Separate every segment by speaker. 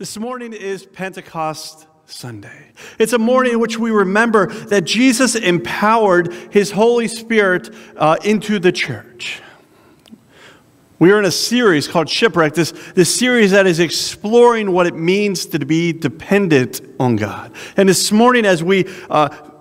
Speaker 1: This morning is Pentecost Sunday. It's a morning in which we remember that Jesus empowered His Holy Spirit into the church. We are in a series called Shipwrecked, this series that is exploring what it means to be dependent on God. And this morning, as we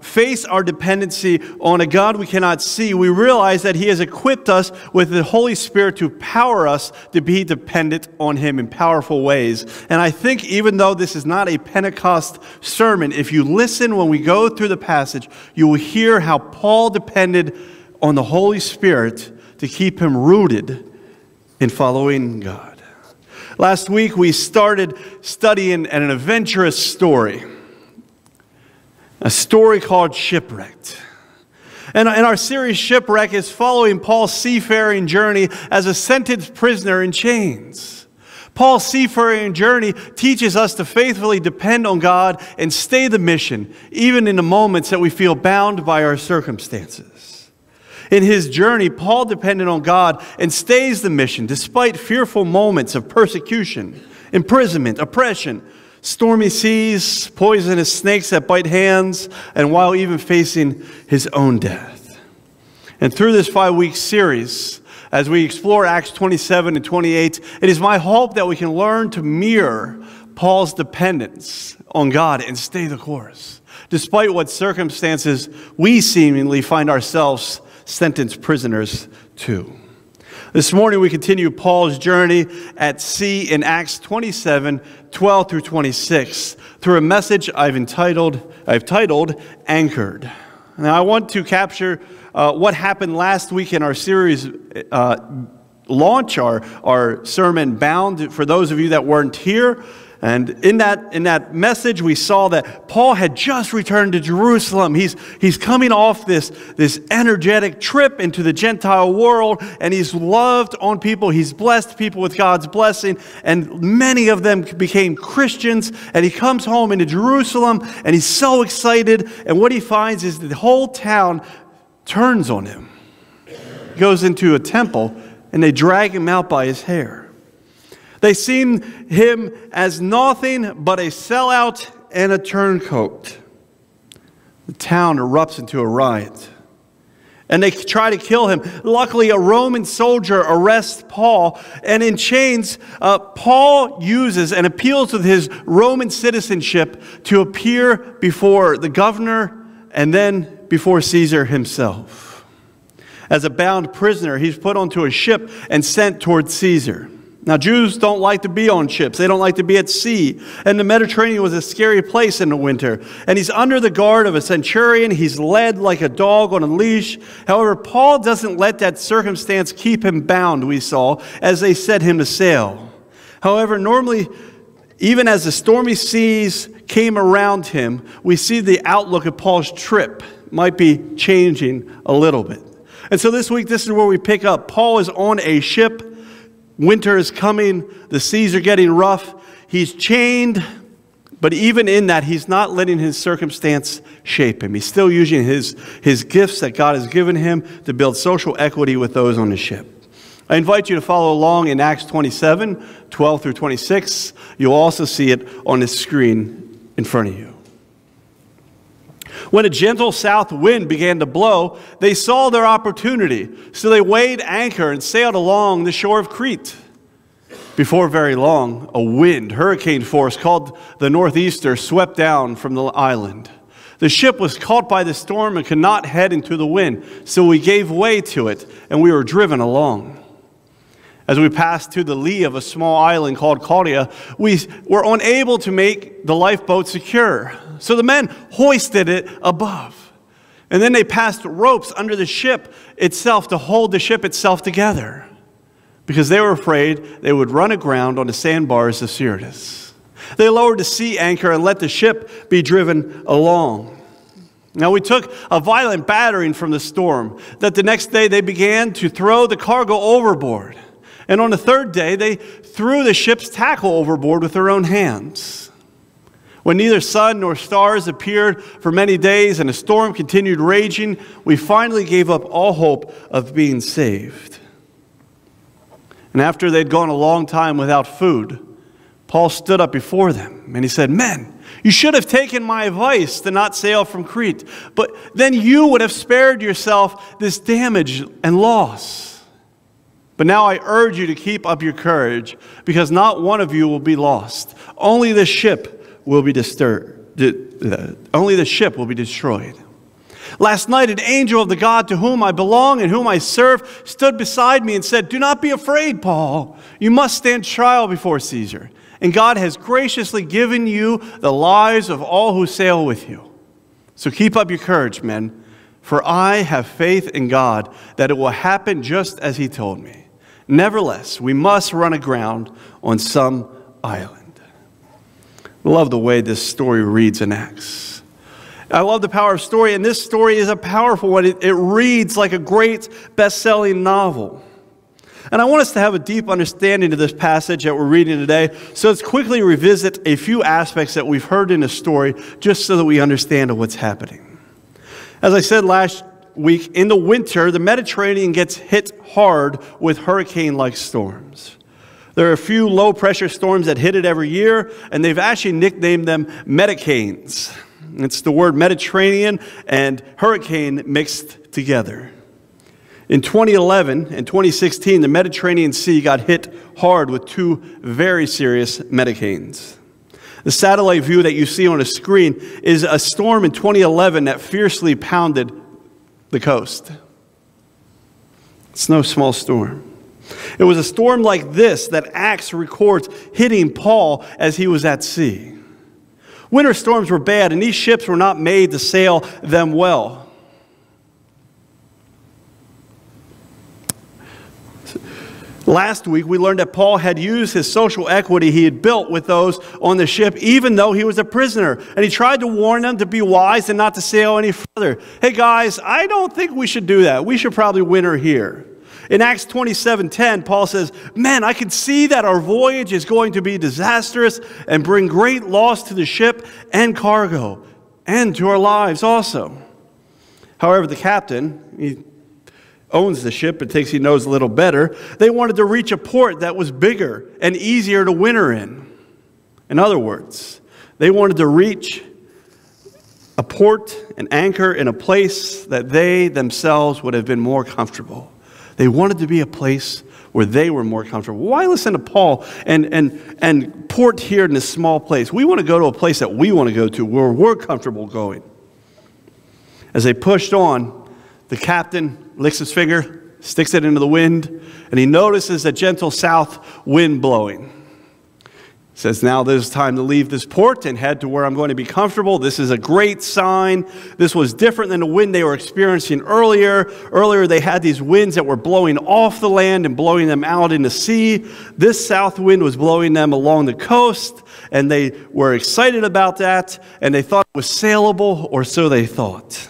Speaker 1: face our dependency on a God we cannot see, we realize that He has equipped us with the Holy Spirit to empower us to be dependent on Him in powerful ways. And I think even though this is not a Pentecost sermon, if you listen when we go through the passage, you will hear how Paul depended on the Holy Spirit to keep him rooted in following God. Last week we started studying an adventurous story. A story called Shipwrecked. And our series Shipwreck is following Paul's seafaring journey as a sentenced prisoner in chains. Paul's seafaring journey teaches us to faithfully depend on God and stay the mission, even in the moments that we feel bound by our circumstances. In his journey, Paul depended on God and stays the mission despite fearful moments of persecution, imprisonment, oppression, stormy seas, poisonous snakes that bite hands, and while even facing his own death. And through this 5-week series, as we explore Acts 27 and 28, it is my hope that we can learn to mirror Paul's dependence on God and stay the course, despite what circumstances we seemingly find ourselves sentenced prisoners to. This morning we continue Paul's journey at sea in Acts 27, 12 through 26 through a message I've titled Anchored. Now I want to capture what happened last week in our series launch, our sermon Bound, for those of you that weren't here. And in that message, we saw that Paul had just returned to Jerusalem. He's coming off this energetic trip into the Gentile world, and he's loved on people. He's blessed people with God's blessing, and many of them became Christians. And he comes home into Jerusalem, and he's so excited. And what he finds is that the whole town turns on him. He goes into a temple, and they drag him out by his hair. They seen him as nothing but a sellout and a turncoat. The town erupts into a riot, and they try to kill him. Luckily, a Roman soldier arrests Paul, and in chains, Paul uses and appeals with his Roman citizenship to appear before the governor and then before Caesar himself. As a bound prisoner, he's put onto a ship and sent toward Caesar. Now, Jews don't like to be on ships. They don't like to be at sea. And the Mediterranean was a scary place in the winter. And he's under the guard of a centurion. He's led like a dog on a leash. However, Paul doesn't let that circumstance keep him bound, we saw, as they set him to sail. However, normally, even as the stormy seas came around him, we see the outlook of Paul's trip might be changing a little bit. And so this week, this is where we pick up. Paul is on a ship. Winter is coming. The seas are getting rough. He's chained, but even in that, he's not letting his circumstance shape him. He's still using his gifts that God has given him to build social equity with those on the ship. I invite you to follow along in Acts 27, 12 through 26. You'll also see it on the screen in front of you. When a gentle south wind began to blow, they saw their opportunity. So they weighed anchor and sailed along the shore of Crete. Before very long, a wind, hurricane force called the northeaster, swept down from the island. The ship was caught by the storm and could not head into the wind, so we gave way to it, and we were driven along. As we passed to the lee of a small island called Caudia, we were unable to make the lifeboat secure. So the men hoisted it above. And then they passed ropes under the ship itself to hold the ship itself together, because they were afraid they would run aground on the sandbars of Syrtis. They lowered the sea anchor and let the ship be driven along. Now we took a violent battering from the storm, that the next day they began to throw the cargo overboard. And on the third day, they threw the ship's tackle overboard with their own hands. When neither sun nor stars appeared for many days and the storm continued raging, we finally gave up all hope of being saved. And after they'd gone a long time without food, Paul stood up before them and he said, "Men, you should have taken my advice to not sail from Crete, but then you would have spared yourself this damage and loss. But now I urge you to keep up your courage, because not one of you will be lost. Only the ship will be disturbed. Only the ship will be destroyed. Last night, an angel of the God to whom I belong and whom I serve stood beside me and said, 'Do not be afraid, Paul. You must stand trial before Caesar. And God has graciously given you the lives of all who sail with you. So keep up your courage, men, for I have faith in God that it will happen just as he told me. Nevertheless, we must run aground on some island.'" I love the way this story reads in Acts. I love the power of story, and this story is a powerful one. It reads like a great best-selling novel. And I want us to have a deep understanding of this passage that we're reading today. So let's quickly revisit a few aspects that we've heard in the story, just so that we understand what's happening. As I said last week, in the winter, the Mediterranean gets hit hard with hurricane-like storms. There are a few low-pressure storms that hit it every year, and they've actually nicknamed them Medicanes. It's the word Mediterranean and hurricane mixed together. In 2011 and 2016, the Mediterranean Sea got hit hard with two very serious Medicanes. The satellite view that you see on the screen is a storm in 2011 that fiercely pounded the coast. It's no small storm. It was a storm like this that Acts records hitting Paul as he was at sea. Winter storms were bad, and these ships were not made to sail them well. Last week, we learned that Paul had used his social equity he had built with those on the ship, even though he was a prisoner. And he tried to warn them to be wise and not to sail any further. Hey guys, I don't think we should do that. We should probably winter here. In Acts 27:10, Paul says, "Men, I can see that our voyage is going to be disastrous and bring great loss to the ship and cargo, and to our lives also." However, the captain, he owns the ship and thinks he knows a little better. They wanted to reach a port that was bigger and easier to winter in. In other words, they wanted to reach a port and anchor in a place that they themselves would have been more comfortable. They wanted to be a place where they were more comfortable. Why listen to Paul and port here in this small place? We want to go to a place that we want to go to, where we're comfortable going. As they pushed on, the captain licks his finger, sticks it into the wind, and he notices a gentle south wind blowing. He says, "Now there's time to leave this port and head to where I'm going to be comfortable. This is a great sign." This was different than the wind they were experiencing earlier. Earlier, they had these winds that were blowing off the land and blowing them out in the sea. This south wind was blowing them along the coast, and they were excited about that, and they thought it was saleable, or so they thought.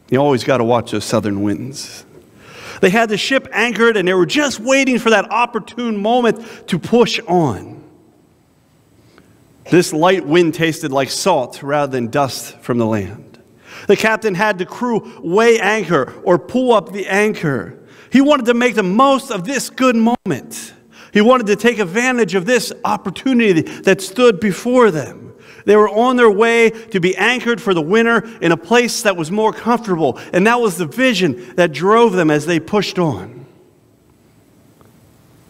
Speaker 1: You always got to watch those southern winds. They had the ship anchored, and they were just waiting for that opportune moment to push on. This light wind tasted like salt rather than dust from the land. The captain had the crew weigh anchor or pull up the anchor. He wanted to make the most of this good moment. He wanted to take advantage of this opportunity that stood before them. They were on their way to be anchored for the winter in a place that was more comfortable. And that was the vision that drove them as they pushed on.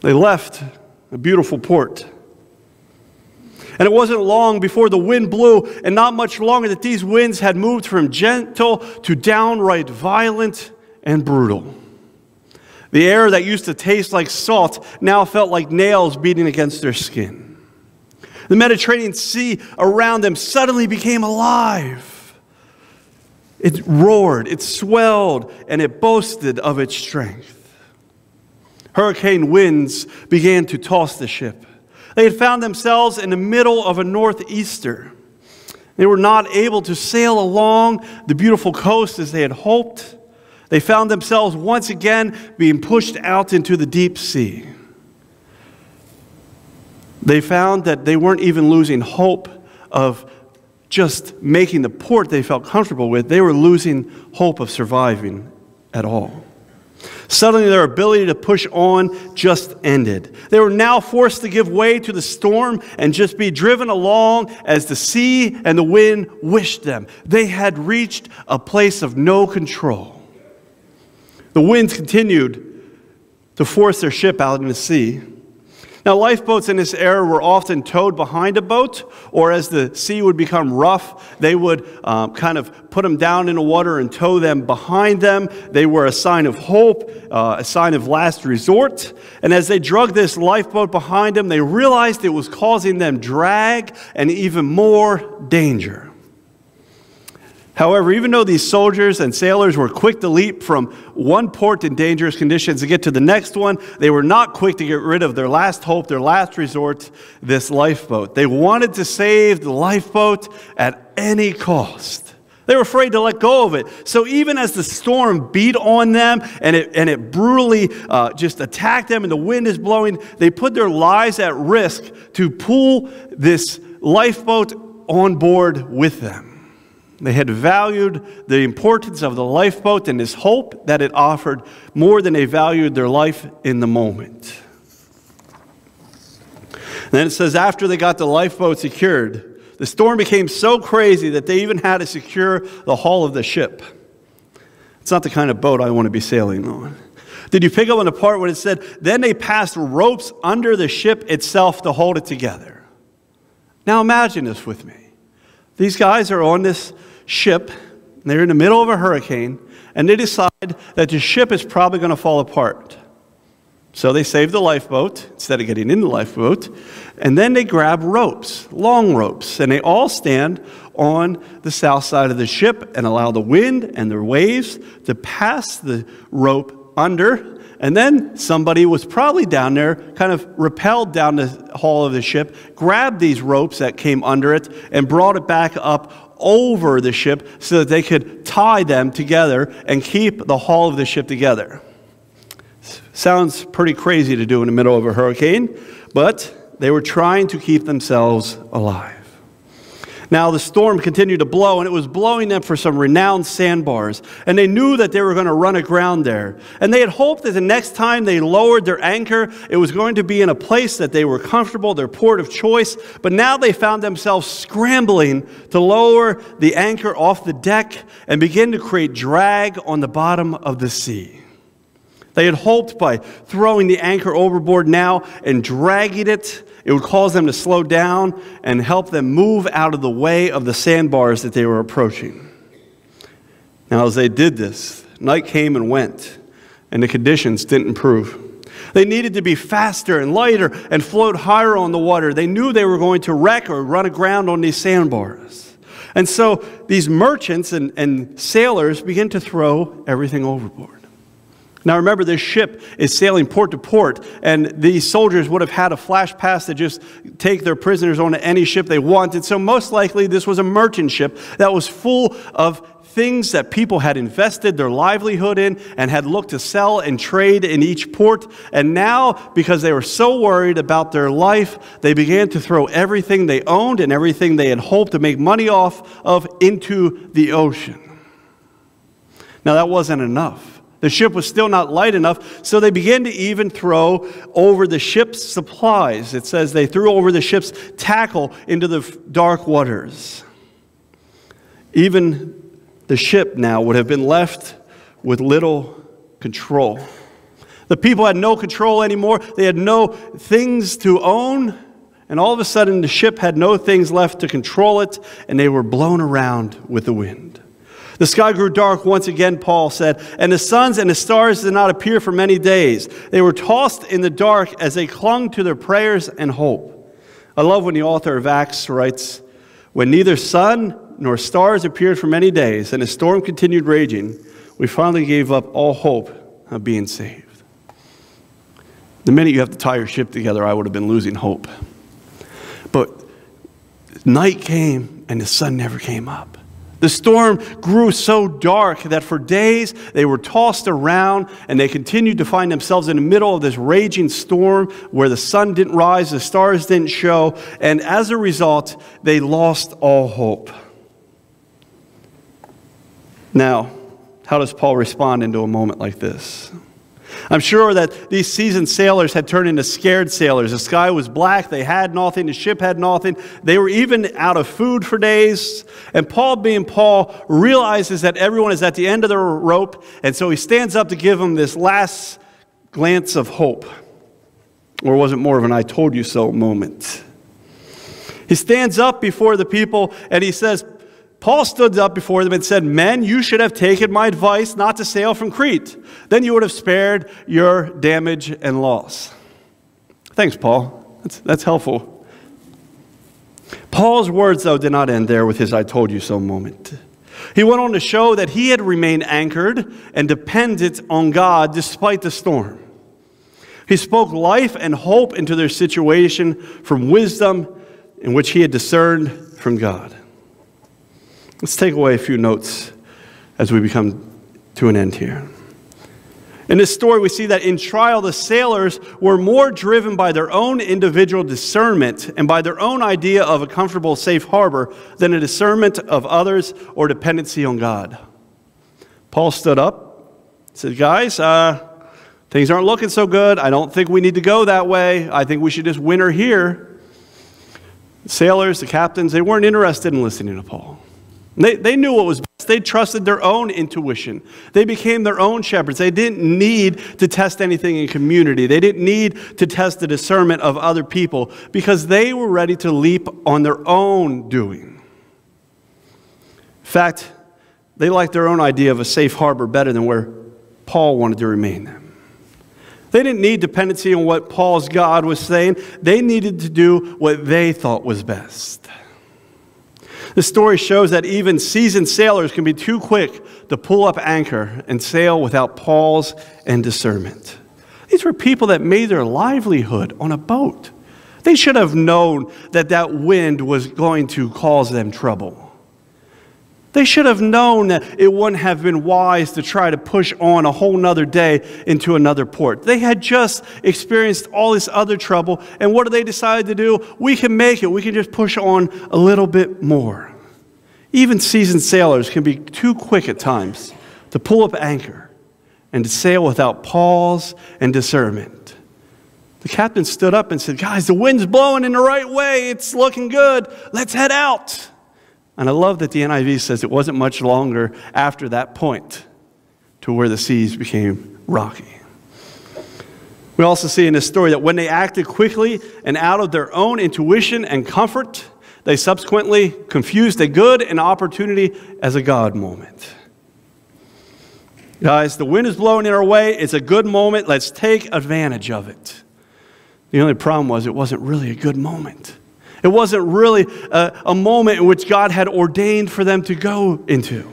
Speaker 1: They left a beautiful port. And it wasn't long before the wind blew, and not much longer that these winds had moved from gentle to downright violent and brutal. The air that used to taste like salt now felt like nails beating against their skin. The Mediterranean Sea around them suddenly became alive. It roared, it swelled, and it boasted of its strength. Hurricane winds began to toss the ship. They had found themselves in the middle of a northeaster. They were not able to sail along the beautiful coast as they had hoped. They found themselves once again being pushed out into the deep sea. They found that they weren't even losing hope of just making the port they felt comfortable with. They were losing hope of surviving at all. Suddenly, their ability to push on just ended. They were now forced to give way to the storm and just be driven along as the sea and the wind wished them. They had reached a place of no control. The winds continued to force their ship out in the sea. Now, lifeboats in this era were often towed behind a boat, or as the sea would become rough, they would kind of put them down in the water and tow them behind them. They were a sign of hope, a sign of last resort. And as they dragged this lifeboat behind them, they realized it was causing them drag and even more danger. However, even though these soldiers and sailors were quick to leap from one port in dangerous conditions to get to the next one, they were not quick to get rid of their last hope, their last resort, this lifeboat. They wanted to save the lifeboat at any cost. They were afraid to let go of it. So even as the storm beat on them and it brutally just attacked them and the wind is blowing, they put their lives at risk to pull this lifeboat on board with them. They had valued the importance of the lifeboat and this hope that it offered more than they valued their life in the moment. And then it says after they got the lifeboat secured, the storm became so crazy that they even had to secure the hull of the ship. It's not the kind of boat I want to be sailing on. Did you pick up on the part when it said, then they passed ropes under the ship itself to hold it together? Now imagine this with me. These guys are on this ship, and they're in the middle of a hurricane, and they decide that the ship is probably going to fall apart. So they save the lifeboat instead of getting in the lifeboat, and then they grab ropes, long ropes, and they all stand on the south side of the ship and allow the wind and the waves to pass the rope under. And then somebody was probably down there, kind of rappelled down the hull of the ship, grabbed these ropes that came under it, and brought it back up over the ship so that they could tie them together and keep the hull of the ship together. Sounds pretty crazy to do in the middle of a hurricane, but they were trying to keep themselves alive. Now, the storm continued to blow, and it was blowing them for some renowned sandbars. And they knew that they were going to run aground there. And they had hoped that the next time they lowered their anchor, it was going to be in a place that they were comfortable, their port of choice. But now they found themselves scrambling to lower the anchor off the deck and begin to create drag on the bottom of the sea. They had hoped by throwing the anchor overboard now and dragging it, it would cause them to slow down and help them move out of the way of the sandbars that they were approaching. Now, as they did this, night came and went, and the conditions didn't improve. They needed to be faster and lighter and float higher on the water. They knew they were going to wreck or run aground on these sandbars. And so these merchants and sailors began to throw everything overboard. Now remember, this ship is sailing port to port, and these soldiers would have had a flash pass to just take their prisoners onto any ship they wanted. So most likely this was a merchant ship that was full of things that people had invested their livelihood in and had looked to sell and trade in each port. And now, because they were so worried about their life, they began to throw everything they owned and everything they had hoped to make money off of into the ocean. Now that wasn't enough. The ship was still not light enough, so they began to even throw over the ship's supplies. It says they threw over the ship's tackle into the dark waters. Even the ship now would have been left with little control. The people had no control anymore. They had no things to own. And all of a sudden, the ship had no things left to control it, and they were blown around with the wind. The sky grew dark once again, Paul said, and the suns and the stars did not appear for many days. They were tossed in the dark as they clung to their prayers and hope. I love when the author of Acts writes, when neither sun nor stars appeared for many days, and the storm continued raging, we finally gave up all hope of being saved. The minute you have to tie your ship together, I would have been losing hope. But night came, and the sun never came up. The storm grew so dark that for days they were tossed around, and they continued to find themselves in the middle of this raging storm where the sun didn't rise, the stars didn't show, and as a result, they lost all hope. Now, how does Paul respond into a moment like this? I'm sure that these seasoned sailors had turned into scared sailors. The sky was black. They had nothing. The ship had nothing. They were even out of food for days. And Paul, being Paul, realizes that everyone is at the end of their rope. And so he stands up to give them this last glance of hope. Or was it more of an I told you so moment? He stands up before the people and he says, Paul stood up before them and said, "Men, you should have taken my advice not to sail from Crete. Then you would have spared your damage and loss." Thanks, Paul. That's helpful. Paul's words, though, did not end there with his I told you so moment. He went on to show that he had remained anchored and dependent on God despite the storm. He spoke life and hope into their situation from wisdom in which he had discerned from God. Let's take away a few notes as we become to an end here. In this story, we see that in trial, the sailors were more driven by their own individual discernment and by their own idea of a comfortable, safe harbor than a discernment of others or dependency on God. Paul stood up, said, "Guys, things aren't looking so good. I don't think we need to go that way. I think we should just winter here." The sailors, the captains, they weren't interested in listening to Paul. They knew what was best. They trusted their own intuition. They became their own shepherds. They didn't need to test anything in community. They didn't need to test the discernment of other people because they were ready to leap on their own doing. In fact, they liked their own idea of a safe harbor better than where Paul wanted to remain them. They didn't need dependency on what Paul's God was saying. They needed to do what they thought was best. The story shows that even seasoned sailors can be too quick to pull up anchor and sail without pause and discernment. These were people that made their livelihood on a boat. They should have known that that wind was going to cause them trouble. They should have known that it wouldn't have been wise to try to push on a whole nother day into another port. They had just experienced all this other trouble, and what do they decide to do? We can make it. We can just push on a little bit more. Even seasoned sailors can be too quick at times to pull up anchor and to sail without pause and discernment. The captain stood up and said, "Guys, the wind's blowing in the right way. It's looking good. Let's head out." And I love that the NIV says it wasn't much longer after that point to where the seas became rocky. We also see in this story that when they acted quickly and out of their own intuition and comfort, they subsequently confused a good and opportunity as a God moment. Guys, the wind is blowing in our way. It's a good moment. Let's take advantage of it. The only problem was it wasn't really a good moment. It wasn't really a moment in which God had ordained for them to go into.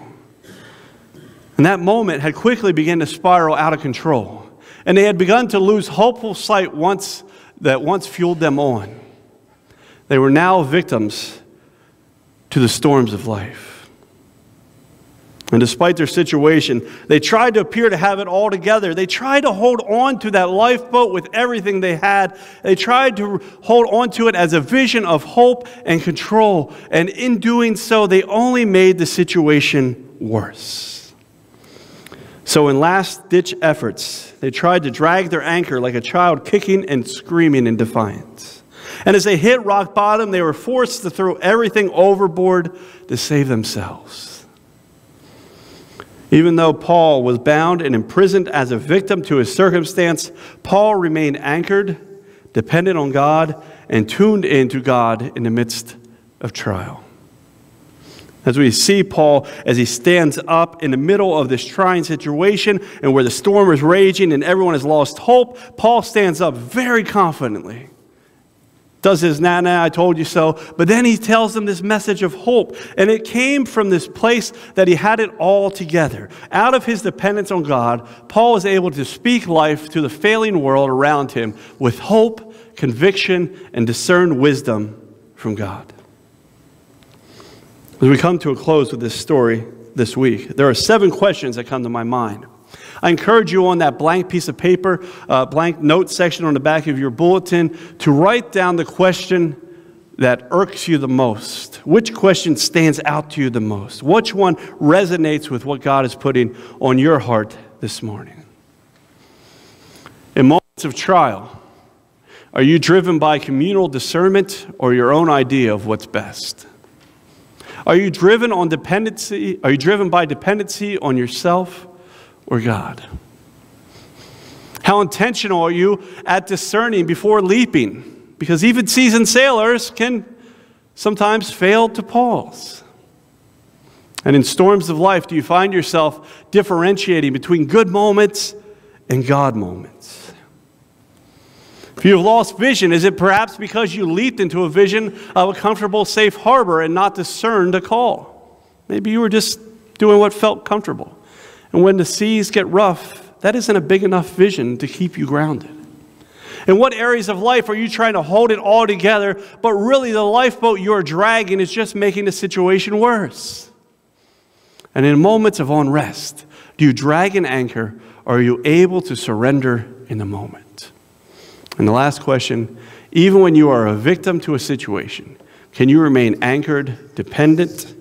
Speaker 1: And that moment had quickly begun to spiral out of control. And they had begun to lose hopeful sight that once fueled them on. They were now victims to the storms of life. And despite their situation, they tried to appear to have it all together. They tried to hold on to that lifeboat with everything they had. They tried to hold on to it as a vision of hope and control. And in doing so, they only made the situation worse. So in last-ditch efforts, they tried to drag their anchor like a child kicking and screaming in defiance. And as they hit rock bottom, they were forced to throw everything overboard to save themselves. Even though Paul was bound and imprisoned as a victim to his circumstance, Paul remained anchored, dependent on God, and tuned into God in the midst of trial. As we see Paul as he stands up in the middle of this trying situation and where the storm is raging and everyone has lost hope, Paul stands up very confidently. Does his nah, I told you so. But then he tells them this message of hope. And it came from this place that he had it all together. Out of his dependence on God, Paul was able to speak life to the failing world around him with hope, conviction, and discerned wisdom from God. As we come to a close with this story this week, there are 7 questions that come to my mind. I encourage you on that blank piece of paper, blank note section on the back of your bulletin, to write down the question that irks you the most. Which question stands out to you the most? Which one resonates with what God is putting on your heart this morning? moments of trial, are you driven by communal discernment or your own idea of what's best? Are you driven on dependency? Are you driven by dependency on yourself or God? How intentional are you at discerning before leaping? Because even seasoned sailors can sometimes fail to pause. And in storms of life, do you find yourself differentiating between good moments and God moments? If you have lost vision, is it perhaps because you leaped into a vision of a comfortable, safe harbor and not discerned a call? Maybe you were just doing what felt comfortable. And when the seas get rough, that isn't a big enough vision to keep you grounded. In what areas of life are you trying to hold it all together, but really the lifeboat you're dragging is just making the situation worse? And in moments of unrest, do you drag an anchor, or are you able to surrender in the moment? And the last question, even when you are a victim to a situation, can you remain anchored, dependent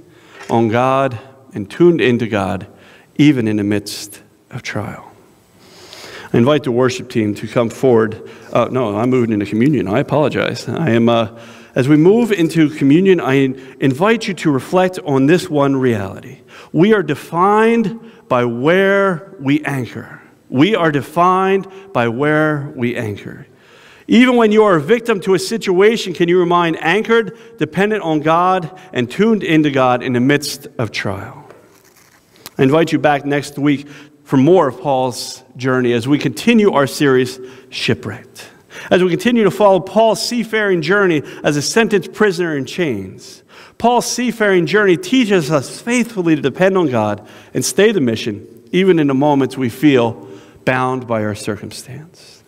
Speaker 1: on God, and tuned into God, even in the midst of trial? I invite the worship team to come forward. No, I'm moving into communion. I apologize. As we move into communion, I invite you to reflect on this one reality. We are defined by where we anchor. We are defined by where we anchor. Even when you are a victim to a situation, can you remain anchored, dependent on God, and tuned into God in the midst of trial? I invite you back next week for more of Paul's journey as we continue our series, Shipwrecked. As we continue to follow Paul's seafaring journey as a sentenced prisoner in chains. Paul's seafaring journey teaches us faithfully to depend on God and stay the mission, even in the moments we feel bound by our circumstance.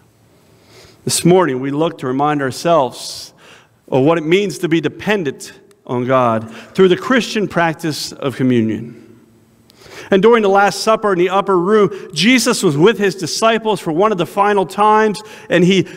Speaker 1: This morning, we look to remind ourselves of what it means to be dependent on God through the Christian practice of communion. And during the Last Supper in the upper room, Jesus was with his disciples for one of the final times, and he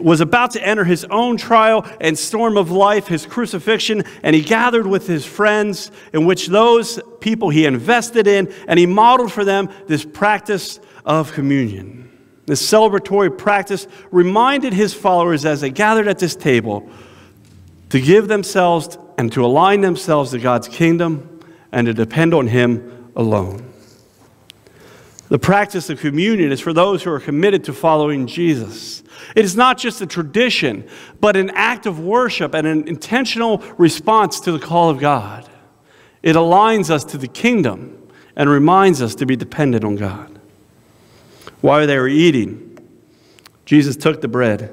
Speaker 1: was about to enter his own trial and storm of life, his crucifixion, and he gathered with his friends, in which those people he invested in, and he modeled for them this practice of communion. This celebratory practice reminded his followers as they gathered at this table to give themselves and to align themselves to God's kingdom and to depend on him alone. The practice of communion is for those who are committed to following Jesus. It is not just a tradition, but an act of worship and an intentional response to the call of God. It aligns us to the kingdom and reminds us to be dependent on God. While they were eating, Jesus took the bread,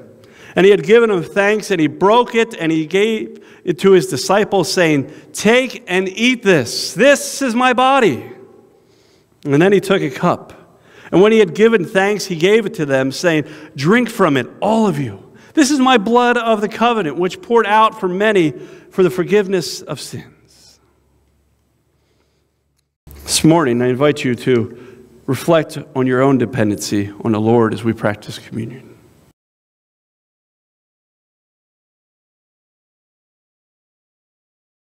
Speaker 1: and he had given them thanks, and he broke it, and he gave it to his disciples, saying, "Take and eat this. This is my body." And then he took a cup, and when he had given thanks, he gave it to them, saying, "Drink from it, all of you. This is my blood of the covenant, which poured out for many for the forgiveness of sins." This morning, I invite you to reflect on your own dependency on the Lord as we practice communion.